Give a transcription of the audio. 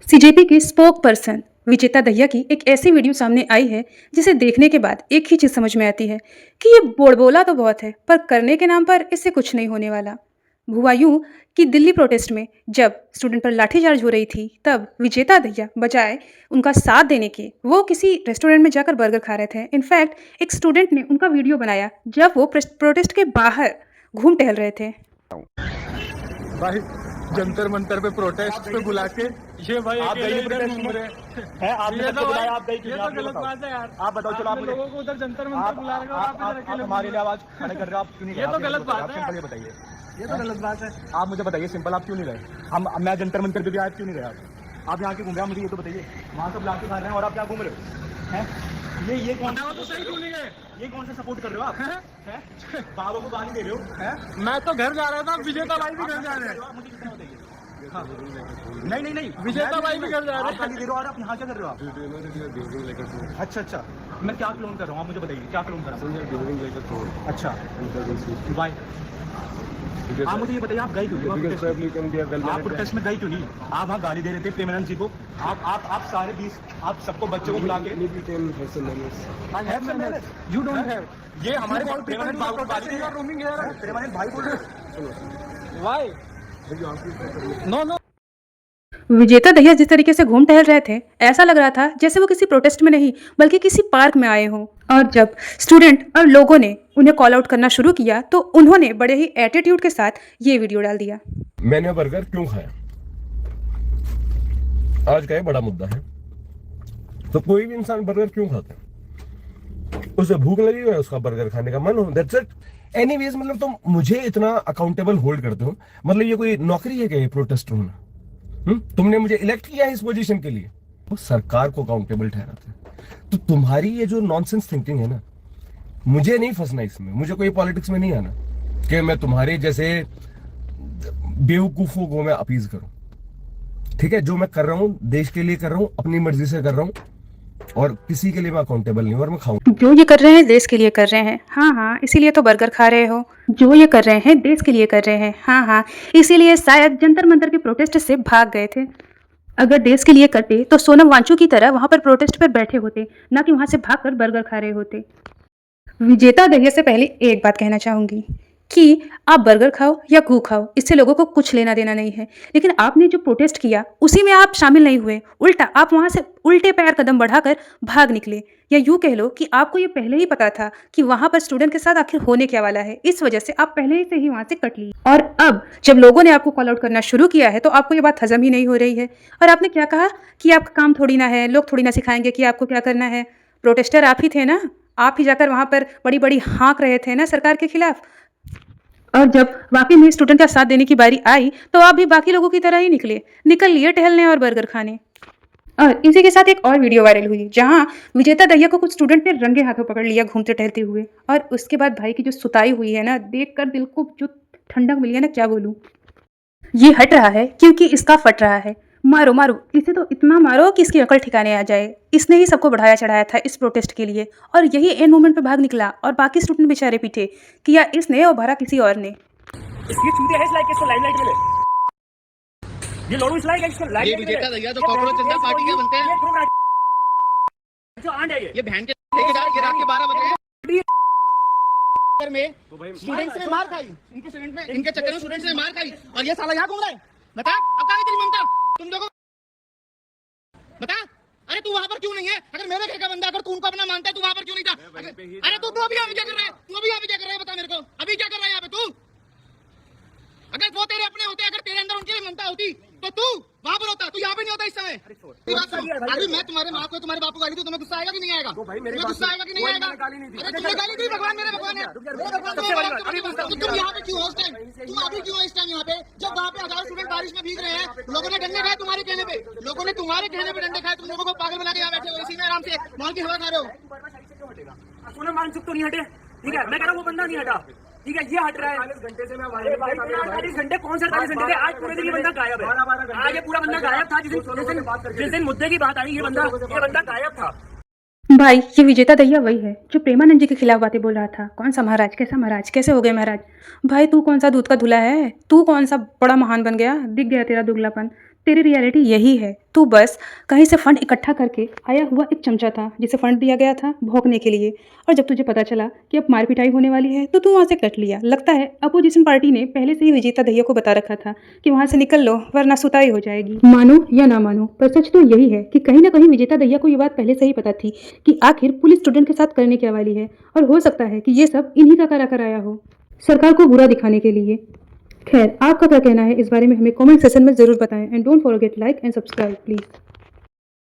CJP की spoke person विजेता दहिया की एक ऐसी वीडियो सामने आई है जिसे देखने के बाद एक ही चीज समझ में आती है कि ये बोलबोला तो बहुत है पर करने के नाम पर इससे कुछ नहीं होने वाला। हुआ यूं कि दिल्ली प्रोटेस्ट में जब स्टूडेंट पर लाठीचार्ज हो रही थी तब विजेता दहिया बजाय उनका साथ देने के वो किसी रेस्टोरेंट में जाकर बर्गर खा रहे थे। इनफैक्ट एक स्टूडेंट ने उनका वीडियो बनाया जब वो प्रोटेस्ट के बाहर घूम टहल रहे थे। भाई जंतर मंतर पे प्रोटेस्ट पे बुला के ये भाई आप अकेले गई इधर प्रोटेस्ट घूम घूम रहे रहे है आपने ये सबको तो बुलाया, भाई आप गई ये क्यों? तो गलत बात है यार। आप बताओ, चलो आप आपने मुझे लोगों को उधर जंतर मंतर आप बुला रहे हो और आप इधर अकेले हमारे लिए घूम आवाज खड़े कर रहे हो, आप क्यों नहीं ये गए? तो आप गलत बात है सिंपल यार। ये बताइए, रहे। ये तो गलत बात है। आप मुझे बताइए सिंपल, आप क्यों नहीं गए? हम मैं जंतर मंतर पे भी आए, क्यों नहीं गए? आप यहाँ क्यों घूम रहे हैं? मुझे ये तो बताइए। वहाँ सब लाके खा रहे हैं और आप क्या घूम रहे हो? हैं? ये कौन सा तो सही क्यों नहीं गए? ये कौन सा सपोर्ट कर रहे हो आप? हैं? बाबा को गाली दे रहे हो? हैं? मैं तो घर जा रहा था, विजेता भाई भी घर जा रहे हैं। आप मुझे कितना बताइए। हाँ। नहीं विजेता भाई भी घर जा रहे आप गाली दे रहे हो और आप यहाँ क्या कर रहे हो आप? अच्छा मैं क्या क्लोन कर रहा हूँ, आप मुझे बताइए क्या क्लोन कर रहा हूँ? अच्छा बाय। आप मुझे ये बताइए, आप गए क्यों नहीं? आप प्रोटेस्ट में गए क्यों नहीं? आप वहाँ गाली दे रहे थे प्रेमानंद जी को। आप सारे 20 आप सबको बच्चों को बुला के यू डोंट हैव। ये हमारे प्रेमानंद भाई को गाली दे रहे हैं। प्रेमानंद भाई बोल रहे हैं। Why? No no. Vijeta Dahiya जिस तरीके से घूम टहल रहे थे ऐसा लग रहा था जैसे वो किसी प्रोटेस्ट में नहीं बल्कि किसी पार्क में आए हों। और जब स्टूडेंट और लोगों ने उन्हें कॉल आउट करना शुरू किया तो उन्होंने बड़े ही एटीट्यूड के साथ ये वीडियो डाल दिया। मैंने बर्गर क्यों खाया, आज का ये बड़ा मुद्दा है। तो कोई भी इंसान बर्गर क्यों खाता है? उसे भूख लगी हुई है, उसका बर्गर खाने का मन हो, दैट्स इट। एनीवेज, मतलब तुम मुझे इतना अकाउंटेबल होल्ड करते हो, मतलब ये कोई नौकरी है क्या ये प्रोटेस्ट होना? तुमने मुझे इलेक्ट किया है इस पोजीशन के लिए, वो सरकार को अकाउंटेबल ठहराते हैं। तो तुम्हारी ये जो नॉनसेंस थिंकिंग है ना, मुझे नहीं फंसना इसमें, मुझे कोई पॉलिटिक्स में नहीं आना कि मैं तुम्हारे जैसे बेवकूफों को मैं अपीज करूं। ठीक है, जो मैं कर रहा हूं देश के लिए कर रहा हूं, अपनी मर्जी से कर रहा हूं और किसी के लिए मैं अकाउंटेबल नहीं हूं। और मैं खाऊं जो ये कर रहे हैं देश के लिए कर रहे हैं, हाँ हाँ इसीलिए तो बर्गर खा रहे हो। जो ये कर रहे हैं देश के लिए कर रहे हैं, हाँ हाँ इसीलिए शायद जंतर मंतर के प्रोटेस्ट से भाग गए थे। अगर देश के लिए करते तो सोनम वांचू की तरह वहां पर प्रोटेस्ट पर बैठे होते, ना कि वहां से भागकर बर्गर खा रहे होते। विजेता दहिया से पहले एक बात कहना चाहूंगी कि आप बर्गर खाओ या गू खाओ, इससे लोगों को कुछ लेना देना नहीं है। लेकिन आपने जो प्रोटेस्ट किया उसी में आप शामिल नहीं हुए, उल्टा आप वहां से उल्टे पैर कदम बढ़ाकर भाग निकले। या यूं कह लो कि आपको ये पहले ही पता था कि वहां पर स्टूडेंट के साथ आखिर होने क्या वाला है, इस वजह से आप पहले से ही वहां से कट लिए। और अब जब लोगों ने आपको कॉल आउट करना शुरू किया है तो आपको ये बात हजम ही नहीं हो रही है। और आपने क्या कहा कि आपका काम थोड़ी ना है, लोग थोड़ी ना सिखाएंगे कि आपको क्या करना है। प्रोटेस्टर आप ही थे ना, आप ही जाकर वहां पर बड़ी बड़ी हाँक रहे थे ना सरकार के खिलाफ। और जब वाकई में स्टूडेंट का साथ देने की बारी आई तो आप भी बाकी लोगों की तरह ही निकल लिए टहलने और बर्गर खाने। और इसी के साथ एक और वीडियो वायरल हुई जहां विजेता दहिया को कुछ स्टूडेंट ने रंगे हाथों पकड़ लिया घूमते टहलते हुए। और उसके बाद भाई की जो सुताई हुई है ना, देखकर दिल को जो ठंडक मिली है ना, क्या बोलूं। ये हट रहा है क्योंकि इसका फट रहा है। मारो मारो इसे, तो इतना मारो कि इसकी अकल ठिकाने आ जाए। इसने ही सबको बढ़ाया चढ़ाया था इस प्रोटेस्ट के लिए और यही एन मोमेंट पे भाग निकला और बाकी स्टूडेंट बेचारे पीछे किया इसने और भरा किसी और ने। ये चूतिया है, लाइक इसको लाइमलाइट मिले। ये लोडू इस लाइक इसको लाइमलाइट ये विजेता दहिया तो कॉकरोच जनता पार्टी के बनते हैं। जो आंड है ये बहन के ठेकेदार ये रात के 12 बज रहे हैं में स्टूडेंट्स ने मार खाई, इनके चक्कर में स्टूडेंट्स ने मार खाई और ये साला यहाँ घूम रहा है। बता अब कहाँ गई तेरी ममता? तुम लोगों बता, अरे तू वहाँ पर क्यों नहीं है? अगर मेरे घर का बंदा, अगर तू उनको अपना मानता है, तू वहाँ पर क्यों नहीं था? अरे तू अभी यहाँ पे क्या कर रहा है? तू अभी यहाँ पे क्या कर रहा है? बता मेरे को, अभी क्या कर रहा है यहाँ पे तू? अगर वो तेरे अपने होते, अगर तेरे अंदर उनकी ममता होती तो तू वहाँ पर होता, तू यहाँ पे नहीं होता इस समय। अरे मैं तुम्हारे माँ को, तुम्हारे बाप को गाली दूं, तुम्हें गुस्सा आएगा कि नहीं आएगा? तुम्हें गुस्सा आएगा कि नहीं आएगा? अरे तुमने गाली दी, भगवान मेरे भगवान है, तुम यहाँ पे क्यों हो इस टाइम? तुम अभी क्यों हो इस टाइम यहाँ पे जब वहाँ पे हजारों स्टूडेंट बारिश में भीग रहे हैं? लोगों ने डंडे खाए तुम्हारे कहने पे, लोगों ने तुम्हारे कहने पे डंडे खाए, तुम लोगों को पागल बना के यहाँ बैठे हो, इसी में आराम से मॉल की हवा खा रहे हो। सोनम वांचू तो नहीं हटे, ठीक है, मैं कह रहा हूँ वो बंदा नहीं हटा, ठीक है, ये हट रहा है। 40 घंटे से मैं 48 घंटे कौन से 48 घंटे थे? आज पूरे दिन ये बंदा गायब है। आज ये पूरा बंदा गायब था। जिस दिन मुद्दे की बात आई ये बंदा गायब था। भाई ये विजेता दहिया वही है जो प्रेमानंद जी के खिलाफ बातें बोल रहा था। कौन सा महाराज, कैसा महाराज, कैसे हो गए महाराज? भाई तू कौन सा दूध का धुला है? तू कौन सा बड़ा महान बन गया? दिख गया तेरा दुगलापन। तेरी रियलिटी यही है। तू बस कहीं से फंड इकट्ठा करके आया हुआ एक चमचा था जिसे फंड दिया गया था भौंकने के लिए, और जब तुझे पता चला कि अब मार पिटाई होने वाली है तो तू वहाँ से कट लिया। लगता है अपोजिशन पार्टी ने पहले से ही विजेता दहिया को बता रखा था कि वहाँ से निकल लो वरना सुताई हो जाएगी। मानो या ना मानो, पर सच तो यही है कि कहीं ना कहीं विजेता दहिया को ये बात पहले से ही पता थी कि आखिर पुलिस स्टूडेंट के साथ करने क्या वाली है, और हो सकता है कि ये सब इन्हीं का करा कराया हो, सरकार को बुरा दिखाने के लिए। खैर, आपका क्या कहना है इस बारे में हमें कमेंट सेक्शन में ज़रूर बताएं, and don't forget like and subscribe please.